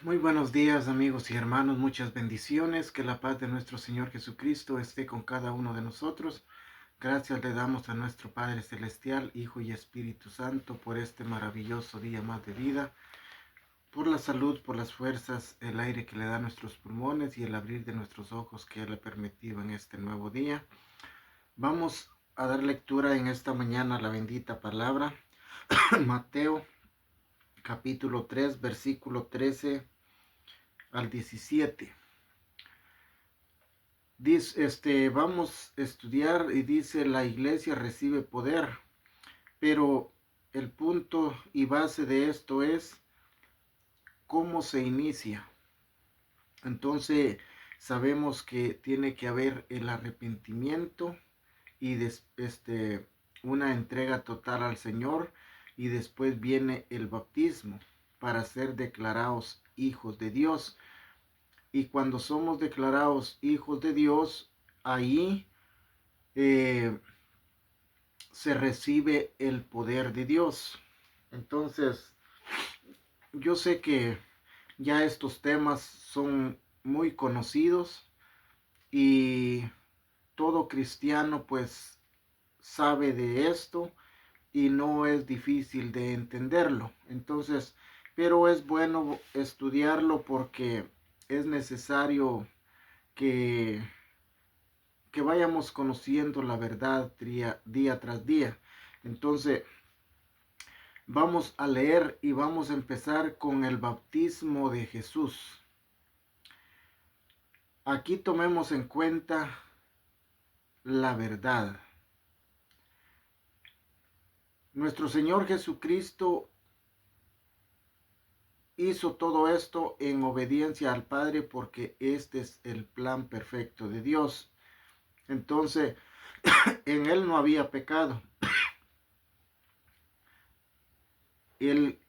Muy buenos días amigos y hermanos, muchas bendiciones, que la paz de nuestro Señor Jesucristo esté con cada uno de nosotros. Gracias le damos a nuestro Padre Celestial, Hijo y Espíritu Santo por este maravilloso día más de vida, por la salud, por las fuerzas, el aire que le da a nuestros pulmones y el abrir de nuestros ojos que Él ha permitido en este nuevo día. Vamos a dar lectura en esta mañana a la bendita palabra, Mateo capítulo 3, versículo 13 al 17. Dice, vamos a estudiar y dice la iglesia recibe poder, pero el punto y base de esto es cómo se inicia. Entonces sabemos que tiene que haber el arrepentimiento y una entrega total al Señor, y después viene el bautismo para ser declarados hijos de Dios. Y cuando somos declarados hijos de Dios, ahí eh, se recibe el poder de Dios. Entonces, yo sé que ya estos temas son muy conocidos y todo cristiano pues sabe de esto y no es difícil de entenderlo. Entonces, pero es bueno estudiarlo porque es necesario que vayamos conociendo la verdad día tras día. Entonces, vamos a leer y vamos a empezar con el bautismo de Jesús. Aquí tomemos en cuenta la verdad. Nuestro Señor Jesucristo hizo todo esto en obediencia al Padre porque este es el plan perfecto de Dios. Entonces, en Él no había pecado. Él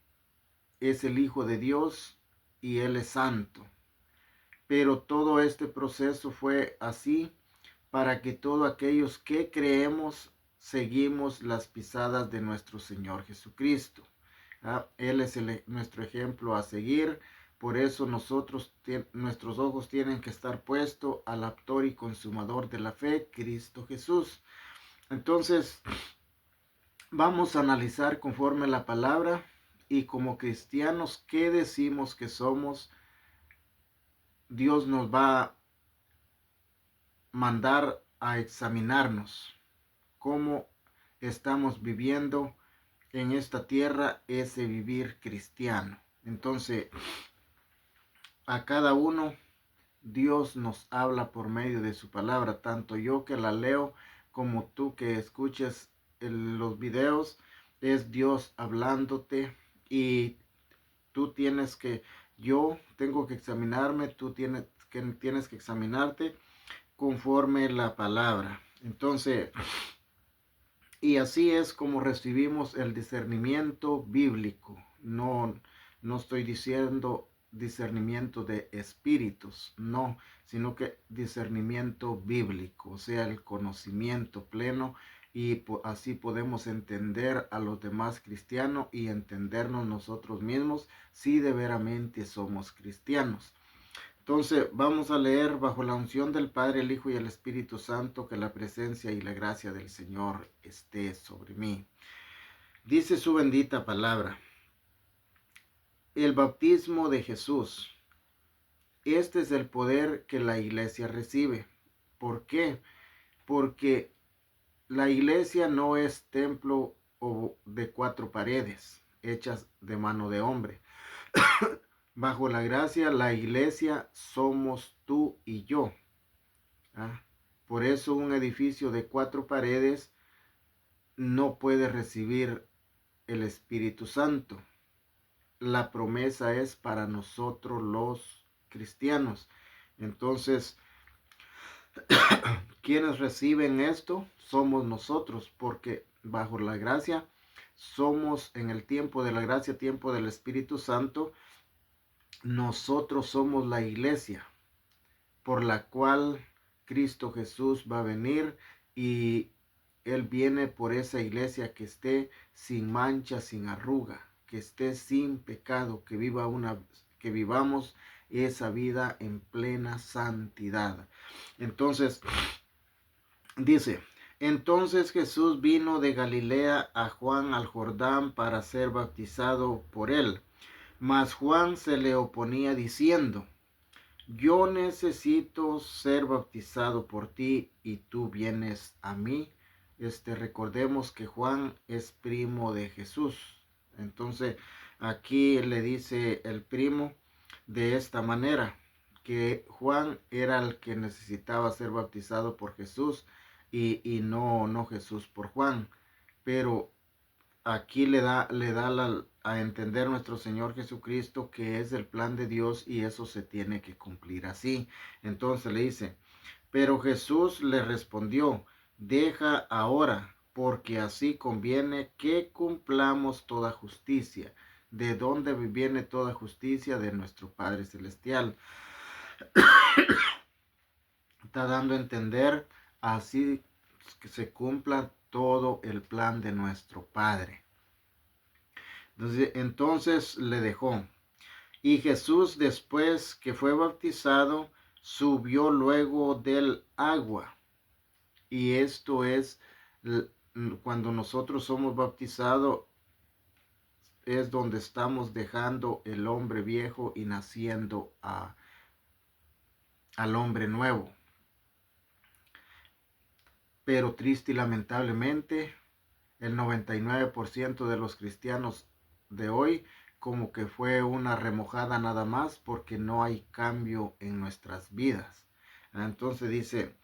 es el Hijo de Dios y Él es santo. Pero todo este proceso fue así para que todos aquellos que creemos seguimos las pisadas de nuestro Señor Jesucristo. Él es nuestro ejemplo a seguir. Por eso nuestros ojos tienen que estar puestos al autor y consumador de la fe, Cristo Jesús. Entonces, vamos a analizar conforme la palabra y como cristianos, ¿qué decimos que somos? Dios nos va a mandar a examinarnos cómo estamos viviendo en esta tierra ese vivir cristiano. Entonces, a cada uno Dios nos habla por medio de su palabra, tanto yo que la leo como tú que escuches los videos, es Dios hablándote y yo tengo que examinarme, tienes que examinarte conforme la palabra. Entonces, y así es como recibimos el discernimiento bíblico. No estoy diciendo discernimiento de espíritus, no, sino que discernimiento bíblico, o sea, el conocimiento pleno, y así podemos entender a los demás cristianos y entendernos nosotros mismos si de veramente somos cristianos. Entonces vamos a leer bajo la unción del Padre, el Hijo y el Espíritu Santo, que la presencia y la gracia del Señor esté sobre mí. Dice su bendita palabra. El bautismo de Jesús. Este es el poder que la iglesia recibe. ¿Por qué? Porque la iglesia no es templo de cuatro paredes hechas de mano de hombre. Bajo la gracia, la iglesia somos tú y yo. ¿Ah? Por eso un edificio de cuatro paredes no puede recibir el Espíritu Santo. La promesa es para nosotros los cristianos. Entonces, quienes reciben esto somos nosotros, porque bajo la gracia somos en el tiempo de la gracia, tiempo del Espíritu Santo, nosotros somos la iglesia por la cual Cristo Jesús va a venir, y Él viene por esa iglesia que esté sin mancha, sin arruga, que esté sin pecado, que vivamos esa vida en plena santidad. Entonces, dice, entonces Jesús vino de Galilea a Juan al Jordán para ser bautizado por él. Mas Juan se le oponía diciendo, yo necesito ser bautizado por ti y tú vienes a mí. Recordemos que Juan es primo de Jesús. Entonces aquí le dice el primo de esta manera, que Juan era el que necesitaba ser bautizado por Jesús y no Jesús por Juan. Pero aquí le da a entender nuestro Señor Jesucristo que es el plan de Dios y eso se tiene que cumplir así. Entonces le dice, pero Jesús le respondió, deja ahora, porque así conviene que cumplamos toda justicia. ¿De dónde viene toda justicia? De nuestro Padre Celestial. Está dando a entender así que se cumpla todo el plan de nuestro Padre. Entonces le dejó. Y Jesús, después que fue bautizado, subió luego del agua. Y esto es cuando nosotros somos bautizados, es donde estamos dejando el hombre viejo y naciendo al hombre nuevo. Pero triste y lamentablemente, el 99% de los cristianos de hoy como que fue una remojada nada más, porque no hay cambio en nuestras vidas. Entonces dice,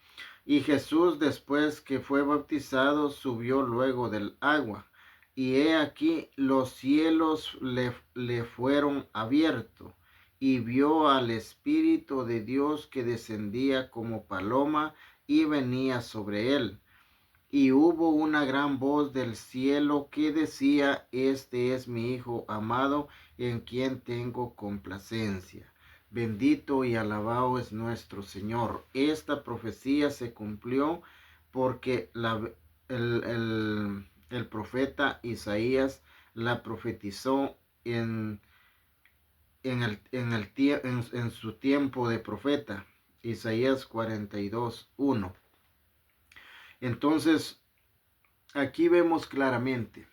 y Jesús, después que fue bautizado, subió luego del agua, y he aquí los cielos le fueron abiertos, y vio al Espíritu de Dios que descendía como paloma y venía sobre él. Y hubo una gran voz del cielo que decía, este es mi Hijo amado, en quien tengo complacencia. Bendito y alabado es nuestro Señor. Esta profecía se cumplió porque el profeta Isaías la profetizó en su tiempo de profeta. Isaías 42:1. Entonces, aquí vemos claramente,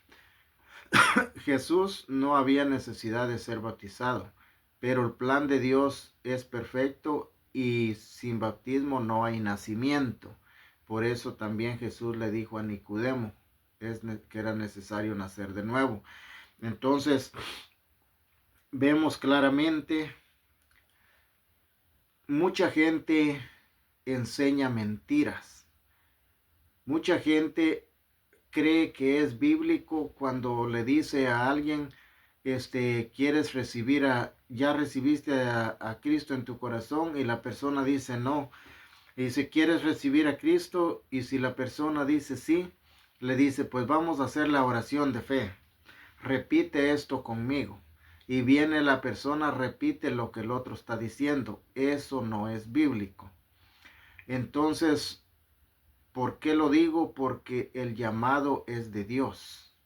Jesús no había necesidad de ser bautizado, pero el plan de Dios es perfecto y sin bautismo no hay nacimiento. Por eso también Jesús le dijo a Nicodemo que era necesario nacer de nuevo. Entonces, vemos claramente, mucha gente enseña mentiras. Mucha gente cree que es bíblico cuando le dice a alguien, quieres ya recibiste a Cristo en tu corazón, y la persona dice no. Y dice, ¿quieres recibir a Cristo? Y si la persona dice sí, le dice, pues vamos a hacer la oración de fe. Repite esto conmigo. Y viene la persona, repite lo que el otro está diciendo. Eso no es bíblico. Entonces, ¿por qué lo digo? Porque el llamado es de Dios.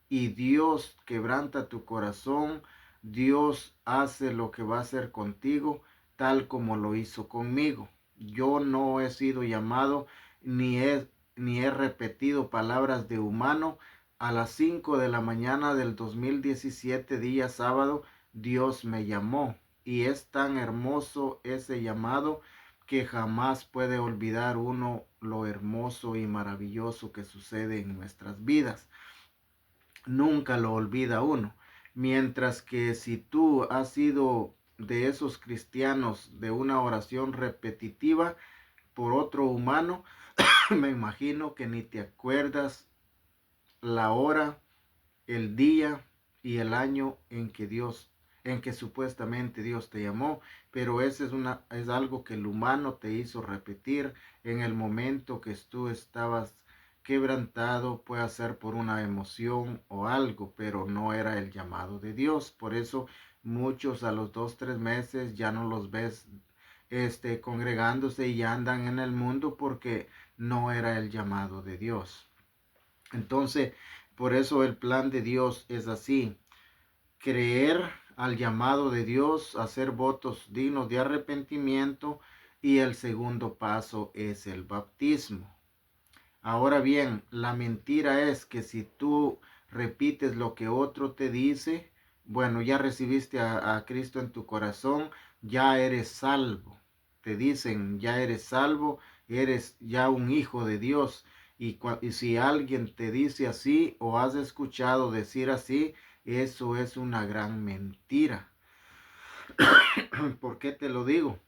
Y Dios quebranta tu corazón. Dios hace lo que va a hacer contigo, tal como lo hizo conmigo. Yo no he sido llamado, ni he repetido palabras de humano. A las 5 de la mañana del 2017, día sábado, Dios me llamó. Y es tan hermoso ese llamado que jamás puede olvidar uno lo hermoso y maravilloso que sucede en nuestras vidas. Nunca lo olvida uno. Mientras que si tú has sido de esos cristianos de una oración repetitiva por otro humano, me imagino que ni te acuerdas la hora, el día y el año en que supuestamente Dios te llamó, pero ese es algo que el humano te hizo repetir en el momento que tú estabas quebrantado, puede ser por una emoción o algo, pero no era el llamado de Dios. Por eso muchos a los 2-3 meses ya no los ves congregándose y ya andan en el mundo, porque no era el llamado de Dios. Entonces, por eso el plan de Dios es así: creer al llamado de Dios, a hacer votos dignos de arrepentimiento, y el segundo paso es el bautismo. Ahora bien, la mentira es que si tú repites lo que otro te dice, bueno, ya recibiste a Cristo en tu corazón, ya eres salvo. Te dicen, ya eres salvo, eres ya un hijo de Dios. Y si alguien te dice así o has escuchado decir así, eso es una gran mentira. ¿Por qué te lo digo?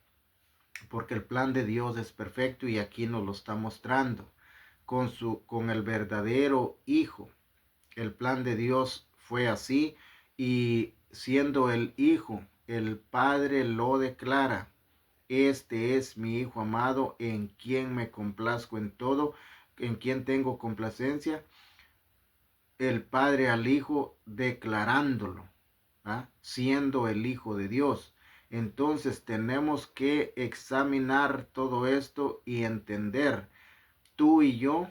Porque el plan de Dios es perfecto y aquí nos lo está mostrando con el verdadero Hijo. El plan de Dios fue así, y siendo el Hijo, el Padre lo declara: este es mi Hijo amado, en quien me complazco en todo, en quien tengo complacencia. El Padre al Hijo declarándolo, siendo el Hijo de Dios. Entonces tenemos que examinar todo esto y entender, tú y yo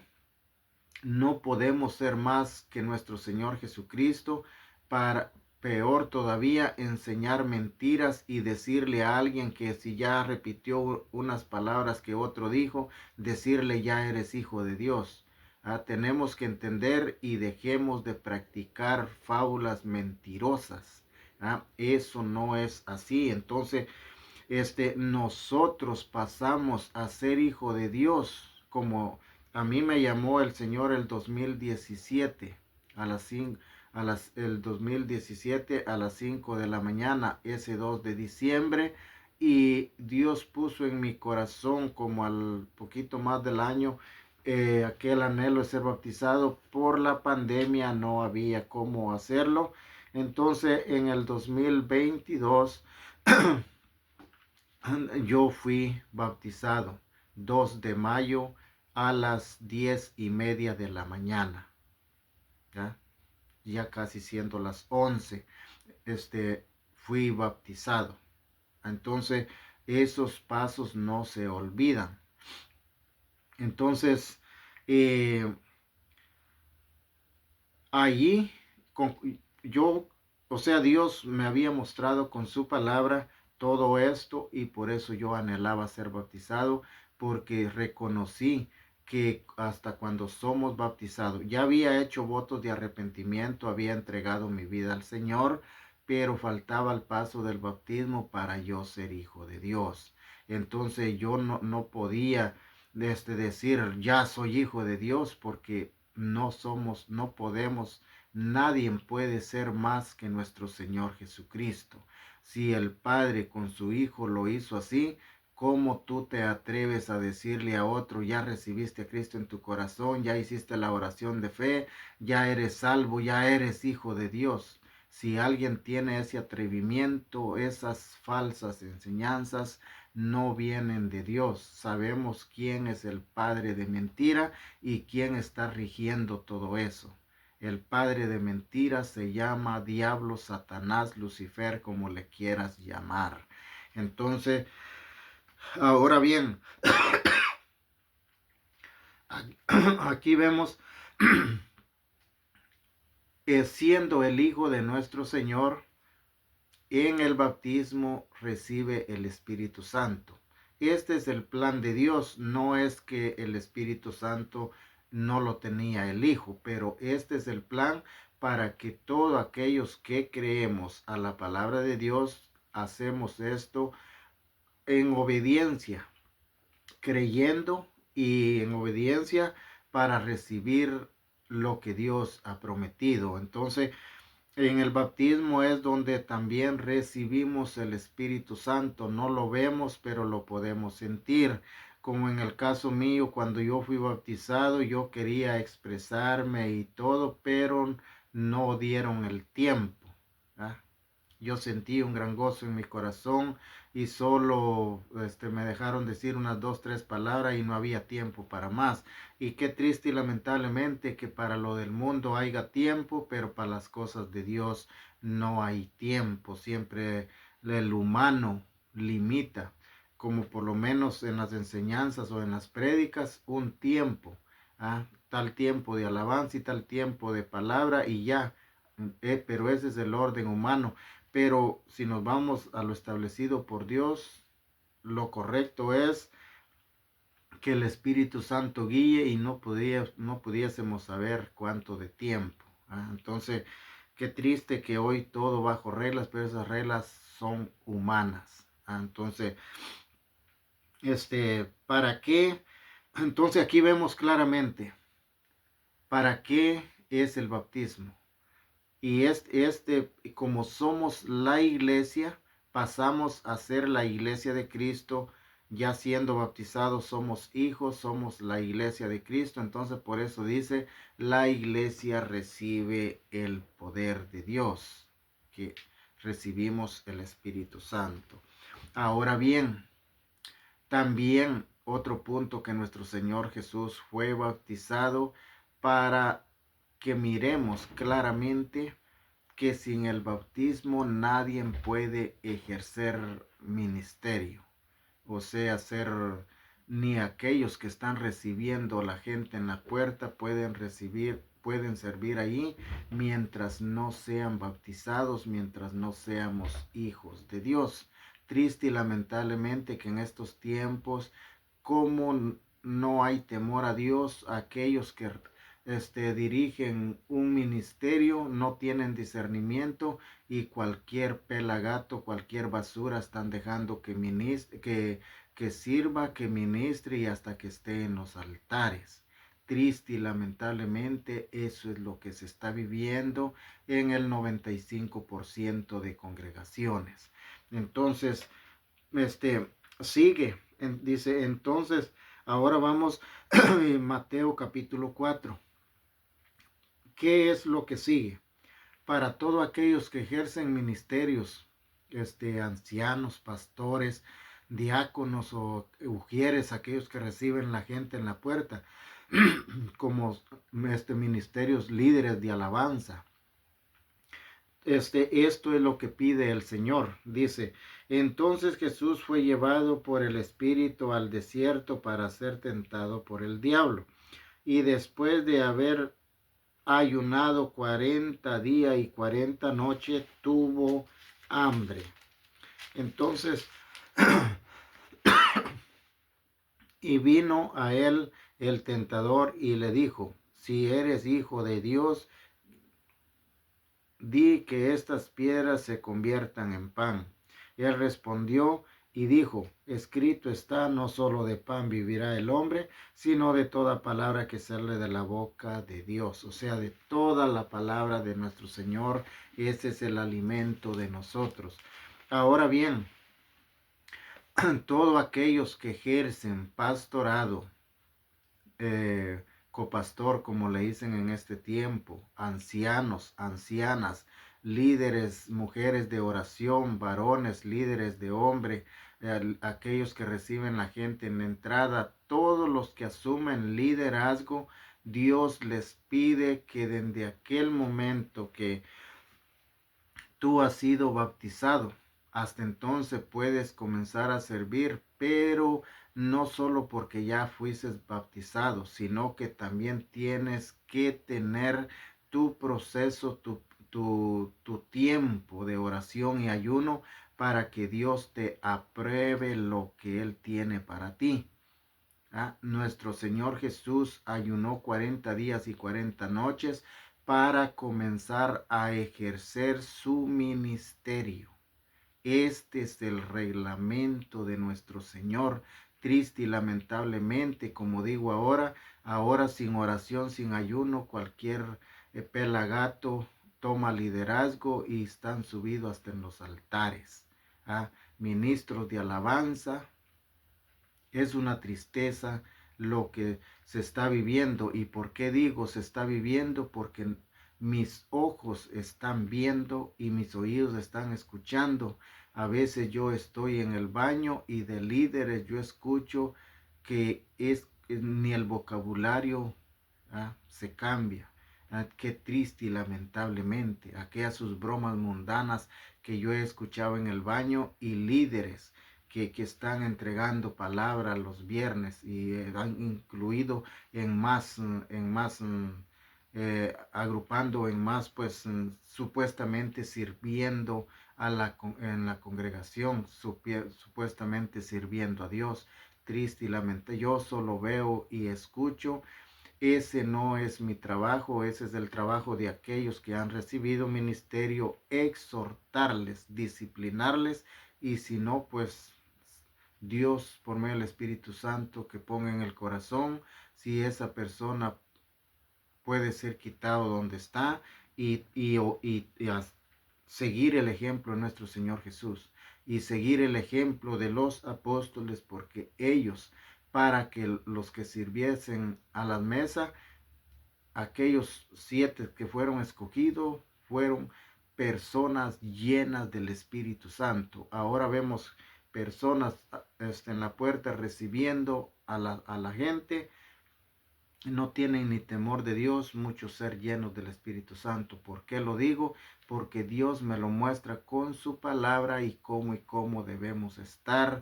no podemos ser más que nuestro Señor Jesucristo, para peor todavía enseñar mentiras y decirle a alguien que si ya repitió unas palabras que otro dijo, decirle ya eres hijo de Dios. Tenemos que entender y dejemos de practicar fábulas mentirosas. Eso no es así. Entonces, nosotros pasamos a ser hijo de Dios, como a mí me llamó el Señor el 2017 a las 5, el 2017 a las 5 de la mañana, ese 2 de diciembre, y Dios puso en mi corazón como al poquito más del año aquel anhelo de ser bautizado. Por la pandemia no había cómo hacerlo, entonces en el 2022 yo fui bautizado 2 de mayo a las 10:30 de la mañana. Ya casi siendo las 11, fui bautizado. Entonces, esos pasos no se olvidan. Entonces, allí yo, o sea, Dios me había mostrado con su palabra todo esto, y por eso yo anhelaba ser bautizado, porque reconocí que hasta cuando somos bautizados, ya había hecho votos de arrepentimiento, había entregado mi vida al Señor, pero faltaba el paso del bautismo para yo ser hijo de Dios. Entonces yo no podía decir ya soy hijo de Dios, porque no somos, no podemos. Nadie puede ser más que nuestro Señor Jesucristo. Si el Padre con su Hijo lo hizo así, ¿cómo tú te atreves a decirle a otro, ya recibiste a Cristo en tu corazón, ya hiciste la oración de fe, ya eres salvo, ya eres hijo de Dios? Si alguien tiene ese atrevimiento, esas falsas enseñanzas no vienen de Dios. Sabemos quién es el padre de mentira y quién está rigiendo todo eso. El padre de mentiras se llama diablo, Satanás, Lucifer, como le quieras llamar. Entonces, ahora bien, aquí vemos siendo el Hijo de nuestro Señor, en el bautismo recibe el Espíritu Santo. Este es el plan de Dios. No es que el Espíritu Santo no lo tenía el Hijo, pero este es el plan para que todos aquellos que creemos a la palabra de Dios, hacemos esto en obediencia, creyendo y en obediencia para recibir lo que Dios ha prometido. Entonces, en el bautismo es donde también recibimos el Espíritu Santo. No lo vemos, pero lo podemos sentir. Como en el caso mío, cuando yo fui bautizado, yo quería expresarme y todo, pero no dieron el tiempo. ¿Ah? Yo sentí un gran gozo en mi corazón, y solo me dejaron decir unas 2, 3 palabras y no había tiempo para más. Y qué triste y lamentablemente que para lo del mundo haya tiempo, pero para las cosas de Dios no hay tiempo. Siempre el humano limita, como por lo menos en las enseñanzas o en las prédicas, un tiempo. Tal tiempo de alabanza y tal tiempo de palabra y ya. Pero ese es el orden humano. Pero si nos vamos a lo establecido por Dios, lo correcto es que el Espíritu Santo guíe y no pudiésemos saber cuánto de tiempo. Entonces, qué triste que hoy todo bajo reglas, pero esas reglas son humanas. Entonces, ¿para qué? Entonces aquí vemos claramente para qué es el bautismo. Y como somos la iglesia, pasamos a ser la iglesia de Cristo. Ya siendo bautizados somos hijos, somos la iglesia de Cristo. Entonces por eso dice, la iglesia recibe el poder de Dios, que recibimos el Espíritu Santo. Ahora bien, también otro punto, que nuestro Señor Jesús fue bautizado, para que miremos claramente que sin el bautismo nadie puede ejercer ministerio. O sea, ni aquellos que están recibiendo la gente en la puerta pueden servir ahí mientras no sean bautizados, mientras no seamos hijos de Dios. Triste y lamentablemente que en estos tiempos, como no hay temor a Dios, aquellos que dirigen un ministerio no tienen discernimiento, y cualquier pelagato, cualquier basura están dejando que sirva, que ministre, y hasta que esté en los altares. Triste y lamentablemente eso es lo que se está viviendo en el 95% de congregaciones. Entonces, sigue, dice, entonces, ahora vamos en Mateo capítulo 4. ¿Qué es lo que sigue? Para todos aquellos que ejercen ministerios, ancianos, pastores, diáconos o ujieres, aquellos que reciben la gente en la puerta, como ministerios líderes de alabanza. Esto es lo que pide el Señor. Dice, entonces Jesús fue llevado por el Espíritu al desierto para ser tentado por el diablo. Y después de haber ayunado 40 días y 40 noches, tuvo hambre. Entonces, y vino a él el tentador y le dijo, si eres hijo de Dios, di que estas piedras se conviertan en pan. Y él respondió y dijo, escrito está, no solo de pan vivirá el hombre, sino de toda palabra que sale de la boca de Dios. O sea, de toda la palabra de nuestro Señor. Ese es el alimento de nosotros. Ahora bien, todos aquellos que ejercen pastorado, copastor, como le dicen en este tiempo, ancianos, ancianas, líderes, mujeres de oración, varones, líderes de hombre, aquellos que reciben la gente en la entrada, todos los que asumen liderazgo, Dios les pide que desde aquel momento que tú has sido bautizado, hasta entonces puedes comenzar a servir, pero no solo porque ya fuiste bautizado, sino que también tienes que tener tu proceso, tu tiempo de oración y ayuno, para que Dios te apruebe lo que Él tiene para ti. Nuestro Señor Jesús ayunó 40 días y 40 noches para comenzar a ejercer su ministerio. Este es el reglamento de nuestro Señor. Triste y lamentablemente, como digo ahora sin oración, sin ayuno, cualquier pelagato toma liderazgo y están subidos hasta en los altares. Ministros de alabanza. Es una tristeza lo que se está viviendo. ¿Y por qué digo se está viviendo? Porque mis ojos están viendo y mis oídos están escuchando. A veces yo estoy en el baño y de líderes yo escucho que ni el vocabulario se cambia. Qué triste y lamentablemente. Aquellas sus bromas mundanas que yo he escuchado en el baño, y líderes que están entregando palabra los viernes y han incluido agrupando en más, pues supuestamente sirviendo en la congregación, supuestamente sirviendo a Dios. Triste y lamentable. Yo solo veo y escucho. Ese no es mi trabajo, ese es el trabajo de aquellos que han recibido ministerio, exhortarles, disciplinarles, y si no, pues Dios por medio del Espíritu Santo que ponga en el corazón si esa persona puede ser quitado donde está y a seguir el ejemplo de nuestro Señor Jesús y seguir el ejemplo de los apóstoles, porque ellos, para que los que sirviesen a la mesa, aquellos 7 que fueron escogidos, fueron personas llenas del Espíritu Santo. Ahora vemos personas en la puerta recibiendo a la gente, no tienen ni temor de Dios, muchos ser llenos del Espíritu Santo. ¿Por qué lo digo? Porque Dios me lo muestra con su palabra y cómo debemos estar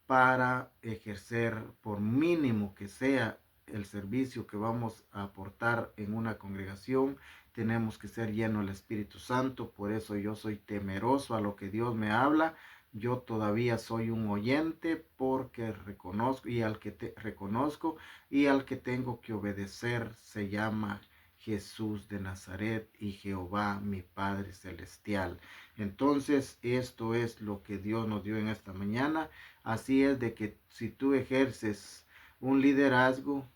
para ejercer, por mínimo que sea el servicio que vamos a aportar en una congregación. Tenemos que ser llenos del Espíritu Santo. Por eso yo soy temeroso a lo que Dios me habla. Yo todavía soy un oyente porque reconozco, y al que reconozco y al que tengo que obedecer se llama Jesús de Nazaret y Jehová mi Padre Celestial. Entonces esto es lo que Dios nos dio en esta mañana. Así es de que si tú ejerces un liderazgo,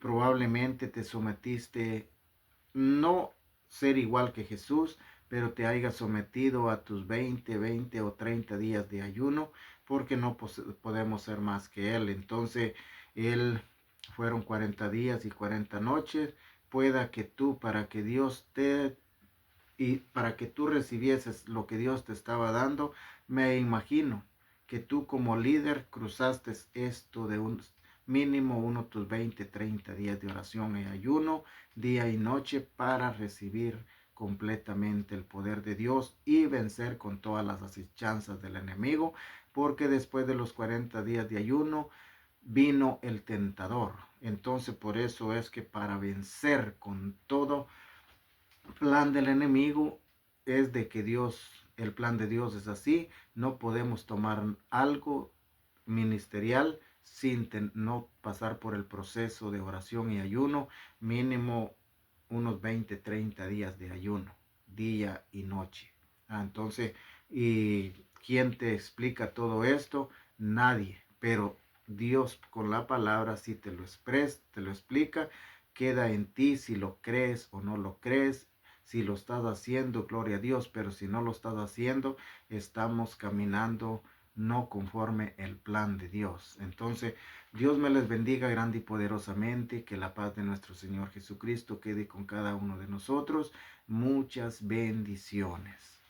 probablemente te sometiste, no ser igual que Jesús, pero te hayas sometido a tus 20 o 30 días de ayuno, porque no podemos ser más que Él. Entonces, Él fueron 40 días y 40 noches. Pueda que tú, para que tú recibieses lo que Dios te estaba dando, me imagino que tú como líder cruzaste esto de un mínimo tus 20, 30 días de oración y ayuno, día y noche, para recibir completamente el poder de Dios y vencer con todas las asechanzas del enemigo, porque después de los 40 días de ayuno vino el tentador. Entonces por eso es que para vencer con todo plan del enemigo es de que el plan de Dios es así. No podemos tomar algo ministerial sin no pasar por el proceso de oración y ayuno, mínimo unos 20, 30 días de ayuno, día y noche. Entonces, ¿y quién te explica todo esto? Nadie, pero Dios con la palabra sí te lo explica. Queda en ti si lo crees o no lo crees. Si lo estás haciendo, gloria a Dios, pero si no lo estás haciendo, estamos caminando no conforme el plan de Dios. Entonces, Dios me les bendiga grande y poderosamente, que la paz de nuestro Señor Jesucristo quede con cada uno de nosotros. Muchas bendiciones.